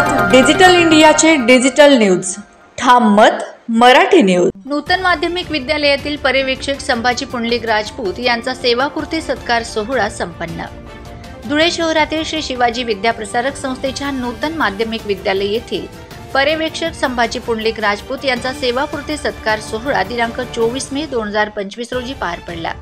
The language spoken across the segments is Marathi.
मत डिजिटल इंडियाचे डिजिटल न्यूज, ठाम मत मराठी न्यूज। नूतन माध्यमिक विद्यालयातील पर्यवेक्षक संभाजी पुंडलिक राजपूत यांचा सेवापूर्ती सत्कार सोहळा संपन्न। धुळे शहरातील श्री शिवाजी विद्याप्रसारक संस्थेच्या नूतन माध्यमिक विद्यालय येथील पर्यवेक्षक संभाजी पुंडलिक राजपूत यांचा सेवापूर्ती सत्कार सोहळा दिनांक 24 मे 2025 रोजी पार पडला।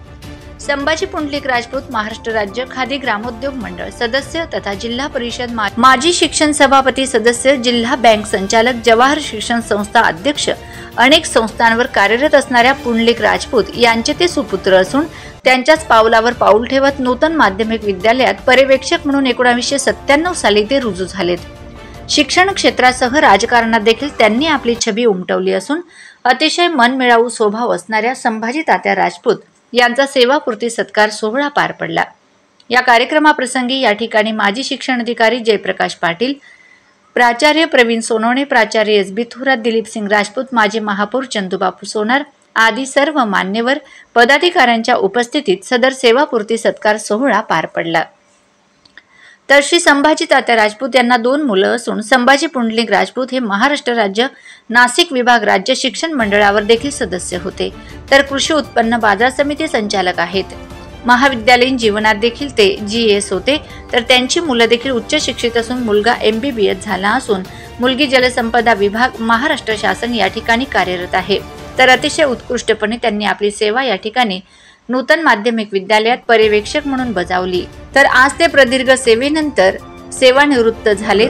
संभाजी पुंडलिक राजपूत महाराष्ट्र राज्य खादी ग्रामोद्योग मंडळ सदस्य तथा जिल्हा परिषद माजी शिक्षण सभापती सदस्य, जिल्हा बँक संचालक, जवाहर शिक्षण संस्था अध्यक्ष, अनेक संस्थांवर कार्यरत असणाऱ्या पुंडलिक राजपूत यांचे ते सुपुत्र असून त्यांच्याच पावलावर पाऊल ठेवत नूतन माध्यमिक विद्यालयात पर्यवेक्षक म्हणून 1997 साली ते रुजू झालेत। शिक्षण क्षेत्रासह राजकारणात देखील त्यांनी आपली छबी उमटवली असून अतिशय मनमिळावू स्वभाव असणाऱ्या संभाजी तात्या राजपूत यांचा सेवापूर्ती सत्कार सोहळा पार पडला। या कार्यक्रमाप्रसंगी या ठिकाणी माजी शिक्षण अधिकारी जयप्रकाश पाटील, प्राचार्य प्रवीण सोनवणे, प्राचार्य एस.बी. थोरात, दिलीप सिंग राजपूत, माजी महापौर चंदूबापू सोनार आदी सर्व मान्यवर पदाधिकाऱ्यांच्या उपस्थितीत सदर सेवापूर्ती सत्कार सोहळा पार पडला। तर श्री संभाजी तात्या राजपूत यांना 2 मुलं असून संभाजी पुंडलिक राजपूत हे महाराष्ट्र राज्य नाशिक विभाग राज्य शिक्षण मंडळावर देखील सदस्य होते, तर कृषी उत्पन्न बाजार समिती संचालक आहेत। महाविद्यालयीन जीवनात देखील ते GS होते, तर त्यांची मुलं देखील उच्च शिक्षित असून मुलगा MBBS झाला असून मुलगी जलसंपदा विभाग महाराष्ट्र शासन या ठिकाणी कार्यरत आहे। तर अतिशय उत्कृष्टपणे त्यांनी आपली सेवा या ठिकाणी नूतन माध्यमिक विद्यालयात पर्यवेक्षक म्हणून बजावली। तर आज ते प्रदीर्घ सेवेनंतर सेवानिवृत्त झालेत।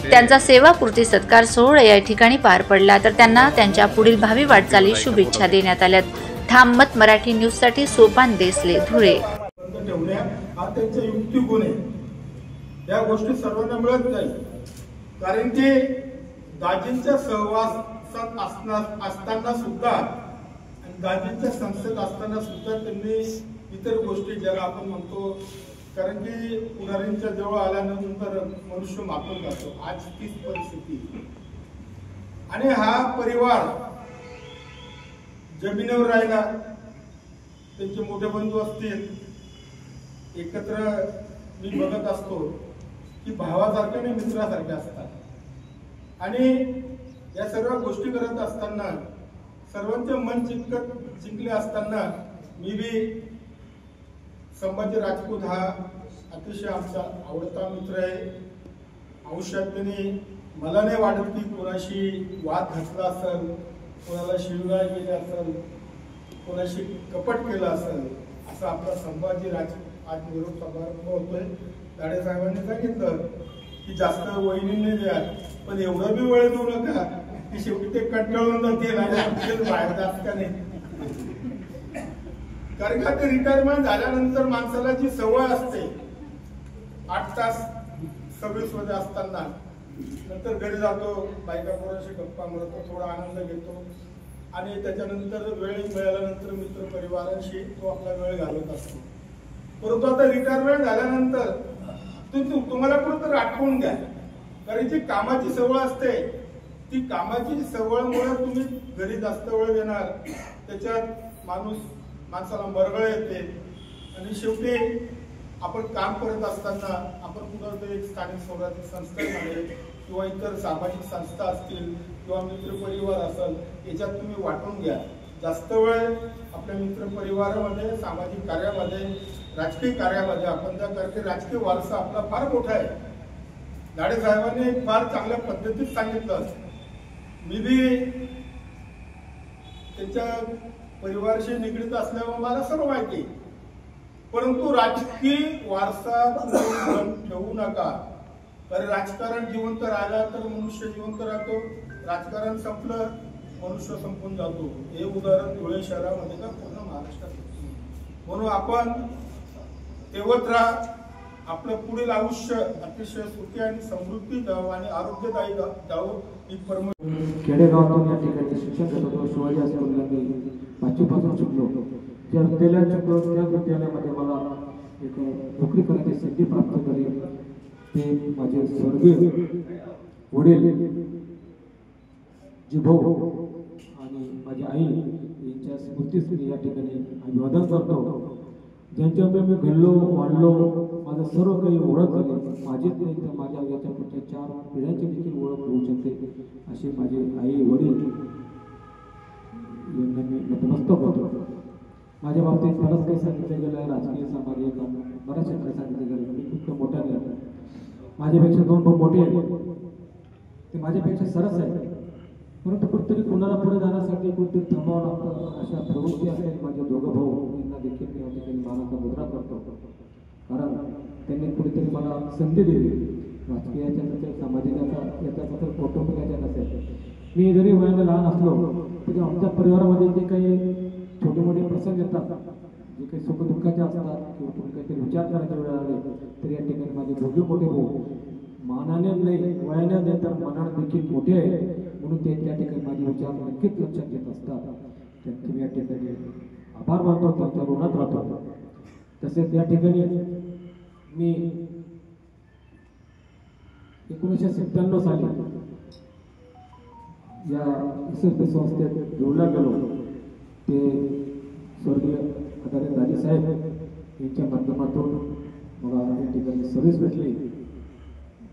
त्यांचा सेवापूर्ती सत्कार सोहळा या ठिकाणी पार पडला, तर त्यांना त्यांच्या पुढील भावी वाटचाली शुभेच्छा देण्यात आल्यात। ठाम मत मराठी न्यूज साठी सोपान देसले, धुळे। या गोष्टी सर्वांना मिळत नाही, कारण की दाजींच्या सहवासात असताना सुद्धा, दाजींच्या संस्थेत असताना सुद्धा त्यांनी इतर गोष्टी ज्याला आपण म्हणतो, कारण की पुढाऱ्यांच्या जवळ आल्यानंतर मनुष्य मापून जातो। आज तीच परिस्थिती आणि हा परिवार जमिनीवर राहिला, त्यांचे मोठे बंधू असतील, एकत्र मी बघत असतो की भावासारखे आणि मित्रासारखे असतात आणि या सर्व गोष्टी करत असताना सर्वांचे मन जिंकले असताना मी बी संभाजी राजपूत हा अतिशय आमचा आवडता मित्र आहे। आयुष्यात त्यांनी मला नाही वाटत की कोणाशी वाद घातला असेल, कोणाला शिवगाळ केली असेल, कोणाशी कपट केलं असेल, असं आपला संभाजी राजपूत आज निरोप समारंभ होतोय। दाढे साहेबांनी सांगितलं की जास्त वहिनीने द्या, पण एवढं बी वेळ देऊ नका की शेवटी ते कंटाळून जातील आणि आपल्याला बाहेर जात का नाही। कारण का ते रिटायरमेंट झाल्यानंतर माणसाला जी सवय असते 8 तास सर्व्हिस मध्ये असताना, नंतर घरी जातो, बायका पोराशी गप्पा मारतो, थोडा आनंद घेतो आणि त्याच्यानंतर वेळ मिळाल्यानंतर मित्र परिवारांशी तो आपला वेळ घालवत असतो। परंतु आता रिटायरमेंट झाल्यानंतर तुम्हाला कुठेतरी आठवून घ्या, कारण जी कामाची सवय असते ती कामाची सवयमुळे तुम्ही घरी जास्त वेळ देणार, त्याच्यात माणसाला मरगळ येते आणि शेवटी आपण काम करत असताना आपण कुठेतरी एक स्थानिक स्वराज्य संस्थेमध्ये किंवा इतर सामाजिक संस्था असतील किंवा मित्रपरिवार असेल, याच्यात तुम्ही वाटून घ्या। जास्त वेळ आपल्या मित्रपरिवारामध्ये, सामाजिक कार्यामध्ये, राजकीय कार्यामध्ये आपण त्या करते। राजकीय वारसा आपला फार मोठा आहे। दाढे साहेबांनी फार चांगल्या पद्धतीत सांगितलं, मी बी त्यांच्या परिवाराशी निगडीत असल्यामुळे मला सर्व माहिती, परंतु राजकीय वारसा ठेवू नका, कारण राजकारण जिवंत राहिला तर मनुष्य जिवंत राहतो, राजकारण संपलं मनुष्य संपून जातो। हे उदाहरण धुळे शहरामध्ये का पूर्ण महाराष्ट्रात। म्हणून आपण तेवत राहा, आपलं पुढील आयुष्य अतिशय सुखी आणि समृद्धी जावं आणि आरोग्यदायी जावं ही परम। खेडेगावातून या ठिकाणी शिक्षण घेत होतो। शिवाजी हायस्कूलला मी 5वी पासून शिकलो। त्या विद्यालयामध्ये मला एक नोकरी करण्याची संधी प्राप्त झाली। ते माझे स्वर्गीय वडील जिभाऊ आणि माझी आई यांच्या स्मृतीस मी या ठिकाणी अभिवादन करतो। ज्यांच्यामुळे मी घडलो, वाढलो, माझं सर्व काही ओळख झाली, माझीच नाही तर माझ्या याच्या पुढच्या 4 पिढ्यांची देखील ओळख होऊ शकते अशी माझे आई वडील यांना मी नतमस्तक होतो. माझ्या बाबतीत बरंच काही सांगितलं गेलं, राजकीय सामाजिक बऱ्याच क्षेत्रात सांगितलं गेलं. मी खूप मोठ्याने माझ्यापेक्षा 2 भाऊ मोठे आहेत, ते माझ्यापेक्षा सरस आहेत, परंतु कुठेतरी कुणाला पुढे जाण्यासाठी कुठेतरी थांबावं लागतं. अशा प्रवृत्ती असलेले माझे 2 भाऊ यांना देखील मी या ठिकाणी मानाचा मुद्रा करतो, कारण त्यांनी कुठेतरी मला संधी दिली. राजकीयाच्या नसेल, सामाजिकाचा याचा नसेल, कौटुंबिकाच्या नसेल. मी जरी वयाने लहान असलो तरी आमच्या परिवारामध्ये जे काही छोटे मोठे प्रसंग येतात, जे काही सुखदुःखाचे असतात किंवा तुम्ही काहीतरी विचार करायच्या वेळ आले तरी या ठिकाणी माझे दोघे मोठे भाऊ मानाने नाही, वयाने नाही तर मनाने देखील मोठे आहे, म्हणून ते त्या ठिकाणी माझे विचार नक्कीच लक्षात घेत असतात. त्यांचे मी या ठिकाणी आभार मानतो, त्यांच्या ऋणात राहतो. तसेच या ठिकाणी मी 1997 साली या SSB संस्थेत जोडला गेलो. ते स्वर्गीय आदरणीय दाजीसाहेब यांच्या माध्यमातून मला या ठिकाणी सर्व्हिस भेटली.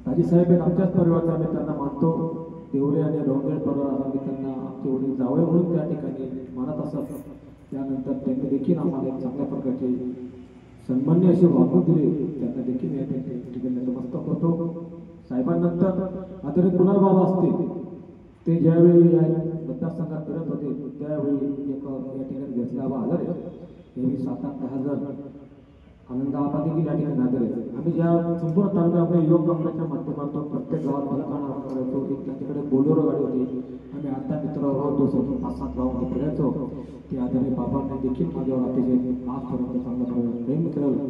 दाजीसाहेब हे आमच्याच परिवाराचा, आम्ही त्यांना मानतो. देवरे आणि डोंगरे परिवार आम्ही त्यांना आमचे वडील जावई म्हणून त्या ठिकाणी मानत असत. त्यानंतर त्यांनी देखील आम्हाला एक चांगल्या प्रकारचे सन्मान्य अशी वागणूक दिली, त्यांना देखील या ठिकाणी नतमस्तक होतो. साहेबांनंतर आदरणीय कुणाल बाबा असतील, ते ज्यावेळी या मतदारसंघात फिरत होते त्यावेळी एक या ठिकाणी घेतला आजार आहे, यावेळी 7-8-10 जण आनंद आबा देखील या ठिकाणी आजार आहे. आम्ही ज्या संपूर्ण तालुक्यामध्ये युवक काँग्रेसच्या माध्यमातून प्रत्येक गावात फलकाना करायचो. एक त्यांच्याकडे बोलेरो गाडी होती, आम्ही 8 मित्रावर 5-7 गावामध्ये फिरायचो. ते आदरणीय बाबांनी देखील माझ्यावर अतिशय आजपर्यंत चांगल्या प्रकारे प्रेम केलं,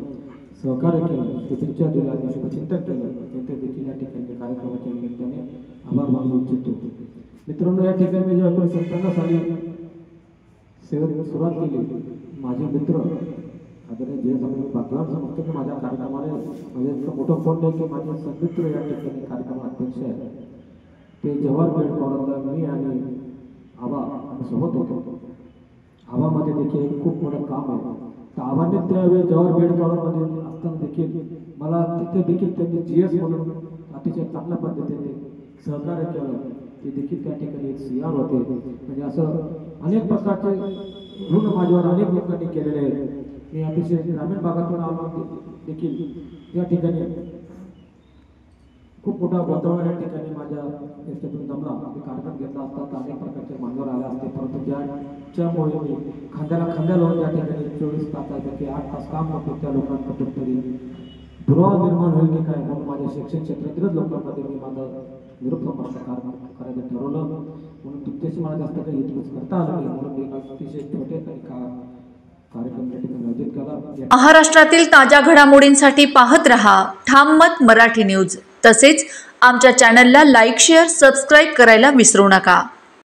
सहकार्य केलं, शुभेच्छा दिल्या आणि शुभचिंतन केलं. त्यांचे देखील या ठिकाणी कार्यक्रमाच्या निमित्ताने आभार मानू इच्छितो. मित्रांनो, या ठिकाणी मी जेव्हा 1997 साली सेवेला सुरुवात केली, माझे मित्र आदरणीय जे भाग्यवान समजतो की माझ्या कार्यक्रमाने म्हणजे इतकं मोठं फोन नाही की माझे सन्मित्र या ठिकाणी कार्यक्रम अध्यक्ष आहे. ते जवाहर पेठ कॉलेजला मी आणि आबा आम्ही सोबत होतो. आबामध्ये देखील एक खूप मोठं काम आहे. तर आबांनी त्यावेळी जवाहर पेठ कॉलेजमध्ये असताना देखील मला तिथे देखील त्यांनी GS म्हणून अतिशय चांगल्या पद्धतीने सहकार्य केलं. ते देखील त्या ठिकाणी एक CR होते. म्हणजे असं अनेक प्रकारचे ऋण माझ्यावर अनेक लोकांनी केलेले आहेत. मी अतिशय ग्रामीण भागातून आलो देखील या ठिकाणी खूप मोठा गोंधळ या ठिकाणी माझ्या याच्यातून जमला. मी कार्यक्रम घेतला असता तर अनेक प्रकारचे मान्यवर आले असते, परंतु ज्यामुळे मी खांद्याला खांद्या लावून त्या ठिकाणी 24 तासापैकी 8 तास काम करतो त्या लोकांकडून तरी दुरावा निर्माण होईल की काय, म्हणून माझ्या शिक्षण क्षेत्रातीलच लोकांमध्ये मी माझा निरोप समाप्त करायचं ठरवलं. म्हणून तुमच्याशी मला जास्त काही इतकंच करता आलं नाही, म्हणून मी अतिशय छोटे कार्यक्रम या ठिकाणी आयोजित केला. महाराष्ट्रातील ताज्या घडामोडींसाठी पाहत रहा ठाम मत मराठी न्यूज. तसेच आमच्या चॅनलला लाईक, शेअर, सबस्क्राईब करायला विसरू नका.